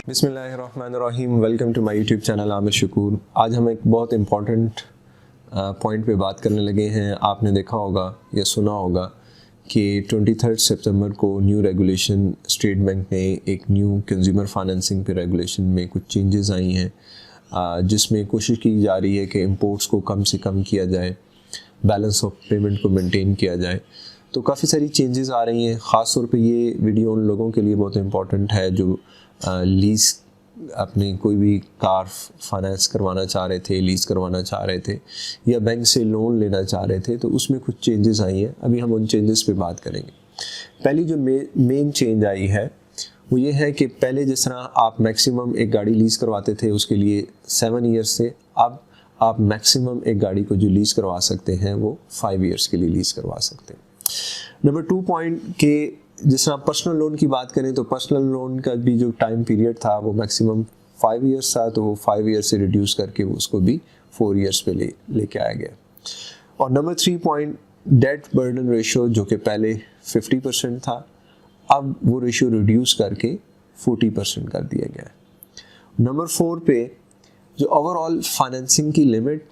बिस्मिल्लाहिर्रहमानिर्रहीम। Welcome to my YouTube channel Aamir Shakoor. आज हम एक बहुत इम्पॉर्टेंट पॉइंट पे बात करने लगे हैं। आपने देखा होगा या सुना होगा कि 23 सितंबर को न्यू रेगुलेशन स्टेट बैंक ने एक न्यू कंज्यूमर फाइनेंसिंग पे रेगुलेशन में कुछ चेंजेस आई हैं, जिसमें कोशिश की जा रही है कि इंपोर्ट्स को कम से कम किया जाए, बैलेंस ऑफ पेमेंट को मेंटेन किया जाए। तो काफ़ी सारी चेंजेस आ रही हैं। ख़ास तौर पे ये वीडियो उन लोगों के लिए बहुत इम्पॉर्टेंट है जो लीज़ अपनी कोई भी कार फाइनेंस करवाना चाह रहे थे, लीज़ करवाना चाह रहे थे या बैंक से लोन लेना चाह रहे थे। तो उसमें कुछ चेंजेस आई हैं। अभी हम उन चेंजेस पे बात करेंगे। पहली जो मेन चेंज आई है वो ये है कि पहले जिस तरह आप मैक्सिमम एक गाड़ी लीज़ करवाते थे उसके लिए 7 ईयर्स से, अब आप मैक्सिमम एक गाड़ी को जो लीज़ करवा सकते हैं वो 5 ईयर्स के लिए लीज़ करवा सकते हैं। नंबर 2 पॉइंट के जिस तरह पर्सनल लोन की बात करें तो पर्सनल लोन का भी जो टाइम पीरियड था वो मैक्सिमम 5 ईयर्स था, तो वो 5 ईयर्स से रिड्यूस करके उसको भी 4 ईयर्स पे लेके आया गया। और number 3 point, debt burden ratio जो कि पहले 50% था, अब वो रेशियो रिड्यूस करके 40% कर दिया गया है। नंबर 4 पे जो ओवरऑल फाइनेंसिंग की लिमिट,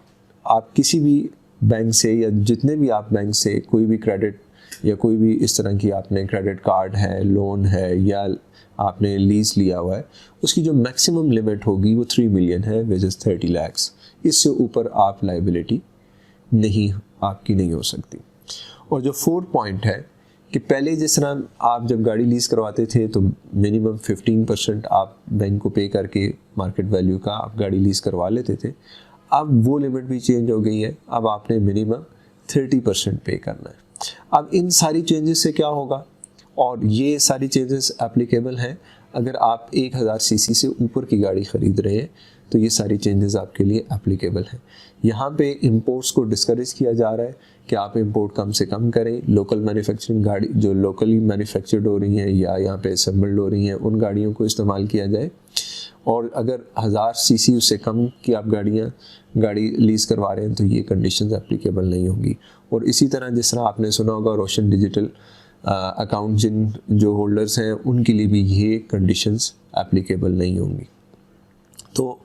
आप किसी भी बैंक से या जितने भी आप बैंक से कोई भी क्रेडिट या कोई भी इस तरह की आपने क्रेडिट कार्ड है, लोन है या आपने लीज लिया हुआ है, उसकी जो मैक्सिमम लिमिट होगी वो 3 मिलियन है, विच इज़ 30 लाख्स। इससे ऊपर आप लाइबिलिटी आपकी नहीं हो सकती। और जो 4 पॉइंट है कि पहले जिस तरह आप जब गाड़ी लीज़ करवाते थे तो मिनिमम 15% आप बैंक को पे करके मार्केट वैल्यू का आप गाड़ी लीज़ करवा लेते थे, अब वो लिमिट भी चेंज हो गई है। अब आपने मिनिमम 30% पे करना है। अब इन सारी चेंजेस से क्या होगा, और ये सारी चेंजेस एप्लीकेबल हैं अगर आप 1000 सीसी से ऊपर की गाड़ी ख़रीद रहे हैं, तो ये सारी चेंजेस आपके लिए एप्लीकेबल हैं। यहाँ पे इंपोर्ट्स को डिस्करेज किया जा रहा है कि आप इंपोर्ट कम से कम करें। लोकल मैन्युफैक्चरिंग गाड़ी जो लोकली मैन्युफैक्चर्ड हो रही हैं या यहाँ पे असेंबल्ड हो रही हैं, उन गाड़ियों को इस्तेमाल किया जाए। और अगर 1000 सीसी उससे कम की आप गाड़ी लीज़ करवा रहे हैं तो ये कंडीशंस एप्लीकेबल नहीं होंगी। और इसी तरह जिस तरह आपने सुना होगा रोशन डिजिटल अकाउंट जो होल्डर्स हैं उनके लिए भी ये कंडीशंस एप्लीकेबल नहीं होंगी। तो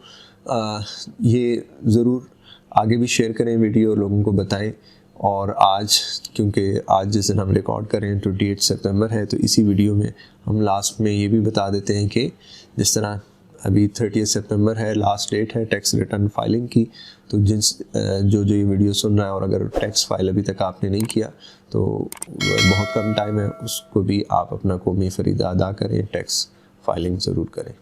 ये ज़रूर आगे भी शेयर करें वीडियो, लोगों को बताएं। और आज क्योंकि आज जिस दिन हम रिकॉर्ड कर रहे हैं 28 सितंबर है, तो इसी वीडियो में हम लास्ट में ये भी बता देते हैं कि जिस तरह अभी 30 सितंबर है, लास्ट डेट है टैक्स रिटर्न फाइलिंग की। तो जो ये वीडियो सुन रहा है और अगर टैक्स फाइल अभी तक आपने नहीं किया तो बहुत कम टाइम है, उसको भी आप अपना कौमी फरीदा अदा करें, टैक्स फाइलिंग ज़रूर करें।